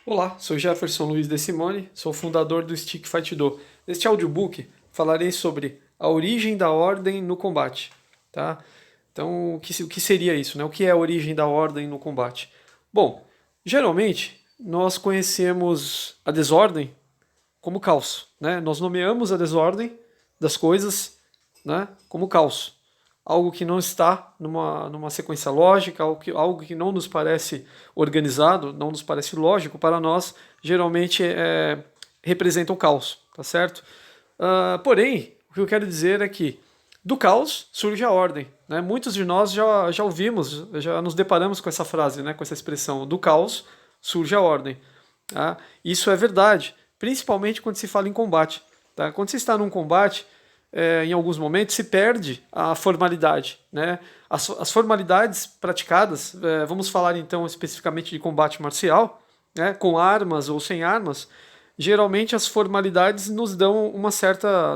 Olá, sou Jefferson Luiz De Simone, sou fundador do Stick Fight Do. Neste audiobook falarei sobre a origem da ordem no combate, tá? Então, o que seria isso, né? O que é a origem da ordem no combate? Bom, geralmente nós conhecemos a desordem como caos, né? Nós nomeamos a desordem das coisas, né, como caos. Algo que não está numa sequência lógica, algo que não nos parece organizado, não nos parece lógico, para nós geralmente representa o caos, tá certo? Porém, o que eu quero dizer é que do caos surge a ordem, né? Muitos de nós já ouvimos, já nos deparamos com essa frase, né, com essa expressão, do caos surge a ordem. Tá? Isso é verdade, principalmente quando se fala em combate. Tá? Quando se está num combate, em alguns momentos se perde a formalidade. Né? As formalidades praticadas, vamos falar então especificamente de combate marcial, né? Com armas ou sem armas, geralmente as formalidades nos dão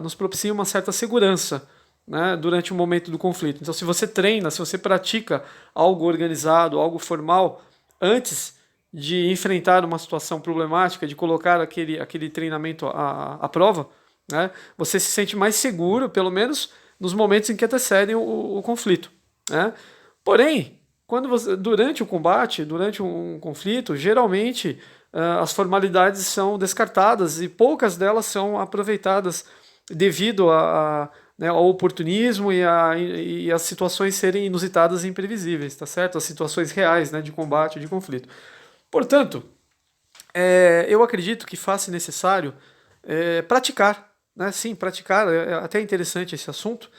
nos propiciam uma certa segurança, né, durante o momento do conflito. Então, se você treina, se você pratica algo organizado, algo formal, antes de enfrentar uma situação problemática, de colocar aquele treinamento à prova, né, você se sente mais seguro, pelo menos nos momentos em que antecedem o conflito. Né? Porém, durante o combate, durante um conflito, geralmente as formalidades são descartadas e poucas delas são aproveitadas devido né, ao oportunismo e as situações serem inusitadas e imprevisíveis, tá certo? As situações reais, né, de combate, de conflito. Portanto, eu acredito que faça necessário praticar, né? Sim, praticar, é até interessante esse assunto,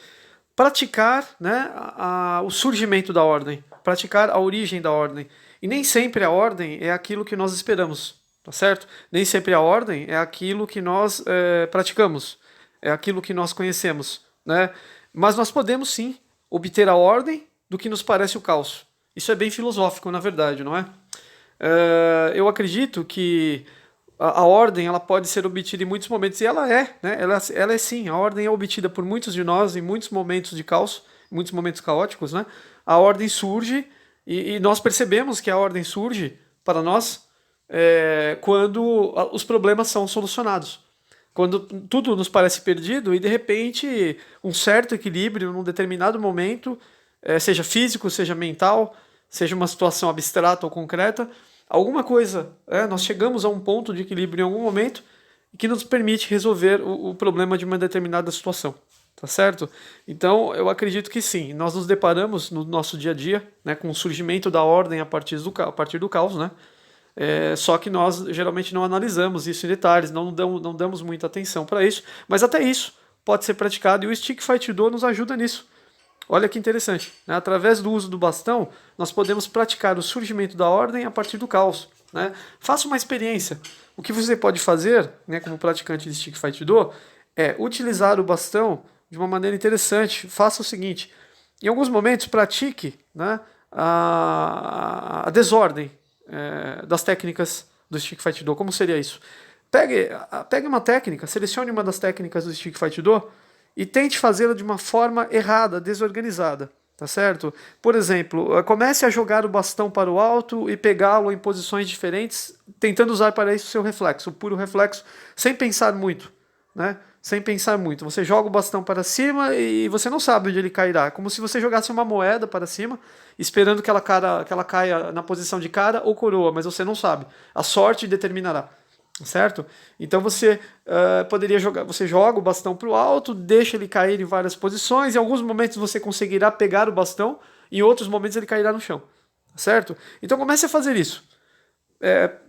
praticar, né, o surgimento da ordem, praticar a origem da ordem. E nem sempre a ordem é aquilo que nós esperamos, tá certo? Nem sempre a ordem é aquilo que nós praticamos, é aquilo que nós conhecemos, né? Mas nós podemos sim obter a ordem do que nos parece o caos. Isso é bem filosófico, na verdade, não é? Eu acredito que a ordem ela pode ser obtida em muitos momentos, e ela é, né? Ela é sim, a ordem é obtida por muitos de nós em muitos momentos de caos, muitos momentos caóticos, né? A ordem surge e nós percebemos que a ordem surge para nós quando os problemas são solucionados. Quando tudo nos parece perdido e de repente um certo equilíbrio num determinado momento, seja físico, seja mental, seja uma situação abstrata ou concreta, alguma coisa, nós chegamos a um ponto de equilíbrio em algum momento que nos permite resolver o problema de uma determinada situação, tá certo? Então eu acredito que sim, nós nos deparamos no nosso dia a dia, né, com o surgimento da ordem a partir do caos, né? Só que nós geralmente não analisamos isso em detalhes, não damos muita atenção para isso, mas até isso pode ser praticado e o Stick Fight Do nos ajuda nisso. Olha que interessante, né? Através do uso do bastão, nós podemos praticar o surgimento da ordem a partir do caos. Né? Faça uma experiência. O que você pode fazer, né, como praticante de Stick Fight Do, é utilizar o bastão de uma maneira interessante. Faça o seguinte: em alguns momentos, pratique, né, a desordem das técnicas do Stick Fight Do. Como seria isso? Pegue uma técnica, selecione uma das técnicas do Stick Fight Do e tente fazê-la de uma forma errada, desorganizada, tá certo? Por exemplo, comece a jogar o bastão para o alto e pegá-lo em posições diferentes, tentando usar para isso o seu reflexo, o puro reflexo, sem pensar muito, né? Sem pensar muito. Você joga o bastão para cima e você não sabe onde ele cairá. É como se você jogasse uma moeda para cima, esperando que ela caia na posição de cara ou coroa, mas você não sabe. A sorte determinará. Certo? Então poderia jogar, você joga o bastão para o alto, deixa ele cair em várias posições, em alguns momentos você conseguirá pegar o bastão, em outros momentos ele cairá no chão. Certo? Então comece a fazer isso.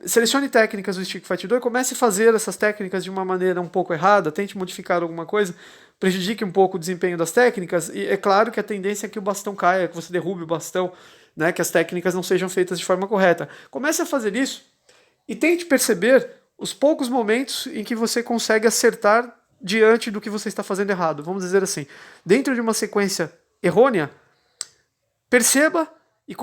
Selecione técnicas do Stick Fight 2 e comece a fazer essas técnicas de uma maneira um pouco errada, tente modificar alguma coisa, prejudique um pouco o desempenho das técnicas, e é claro que a tendência é que o bastão caia, que você derrube o bastão, né, que as técnicas não sejam feitas de forma correta. Comece a fazer isso e tente perceber os poucos momentos em que você consegue acertar diante do que você está fazendo errado. Vamos dizer assim, dentro de uma sequência errônea, perceba e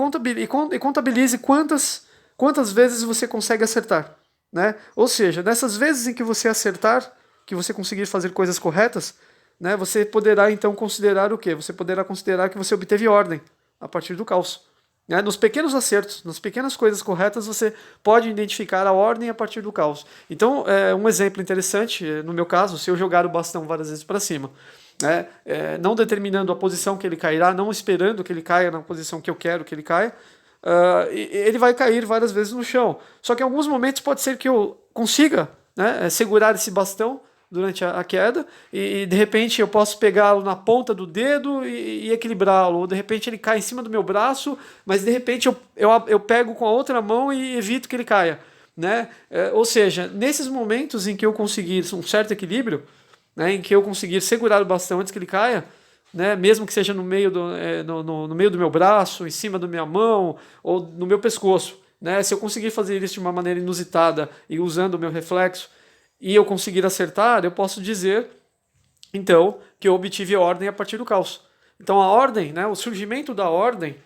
contabilize quantas vezes você consegue acertar. Né? Ou seja, nessas vezes em que você acertar, que você conseguir fazer coisas corretas, né, você poderá então considerar o quê? Você poderá considerar que você obteve ordem a partir do caos. né? Nos pequenos acertos, nas pequenas coisas corretas, você pode identificar a ordem a partir do caos. Então, um exemplo interessante, no meu caso, se eu jogar o bastão várias vezes para cima, né, não determinando a posição que ele cairá, não esperando que ele caia na posição que eu quero que ele caia, ele vai cair várias vezes no chão. Só que em alguns momentos pode ser que eu consiga, né, segurar esse bastão durante a queda e de repente eu posso pegá-lo na ponta do dedo e equilibrá-lo, ou de repente ele cai em cima do meu braço, mas de repente eu pego com a outra mão e evito que ele caia, né? Ou seja, nesses momentos em que eu conseguir um certo equilíbrio, né, em que eu conseguir segurar o bastão antes que ele caia, né, mesmo que seja no meio no meio do meu braço, em cima da minha mão ou no meu pescoço, né, se eu conseguir fazer isso de uma maneira inusitada e usando o meu reflexo, e eu conseguir acertar, eu posso dizer, então, que eu obtive a ordem a partir do caos. Então a ordem, né, o surgimento da ordem,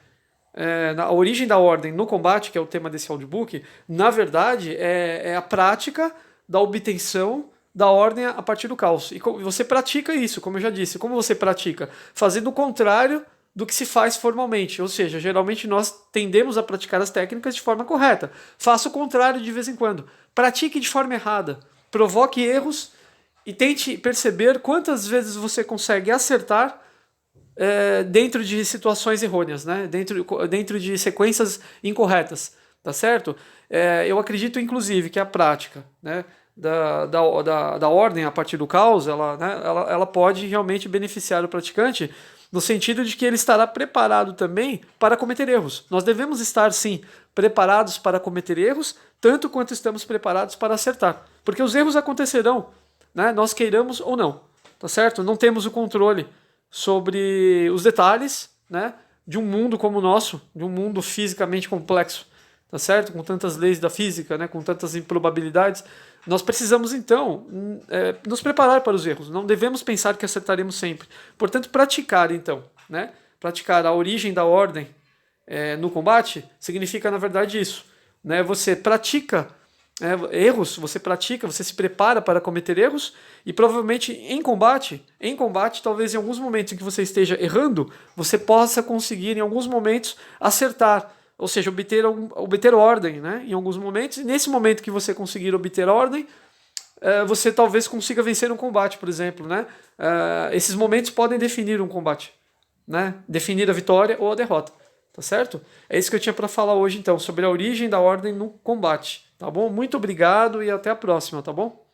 a origem da ordem no combate, que é o tema desse audiobook, na verdade é a prática da obtenção da ordem a partir do caos. E você pratica isso, como eu já disse. Como você pratica? Fazendo o contrário do que se faz formalmente. Ou seja, geralmente nós tendemos a praticar as técnicas de forma correta. Faça o contrário de vez em quando. Pratique de forma errada. Provoque erros e tente perceber quantas vezes você consegue acertar dentro de situações errôneas, né? Dentro de sequências incorretas, tá certo? Eu acredito, inclusive, que a prática, né, da ordem a partir do caos, ela pode realmente beneficiar o praticante no sentido de que ele estará preparado também para cometer erros. Nós devemos estar, sim, preparados para cometer erros, tanto quanto estamos preparados para acertar. Porque os erros acontecerão, né? Nós queiramos ou não, tá certo? Não temos o controle sobre os detalhes, né, de um mundo como o nosso, de um mundo fisicamente complexo, tá certo? Com tantas leis da física, né, com tantas improbabilidades. Nós precisamos, então, nos preparar para os erros. Não devemos pensar que acertaremos sempre. Portanto, praticar, então, né? Praticar a origem da ordem no combate significa, na verdade, isso. Né? Você pratica erros, você se prepara para cometer erros e provavelmente em combate, talvez em alguns momentos em que você esteja errando, você possa conseguir em alguns momentos acertar, ou seja, obter ordem, né, em alguns momentos, e nesse momento que você conseguir obter ordem, você talvez consiga vencer um combate, por exemplo, né? Esses momentos podem definir um combate, né? Definir a vitória ou a derrota, tá certo? É isso que eu tinha para falar hoje, então, sobre a origem da ordem no combate, tá bom? Muito obrigado e até a próxima, tá bom?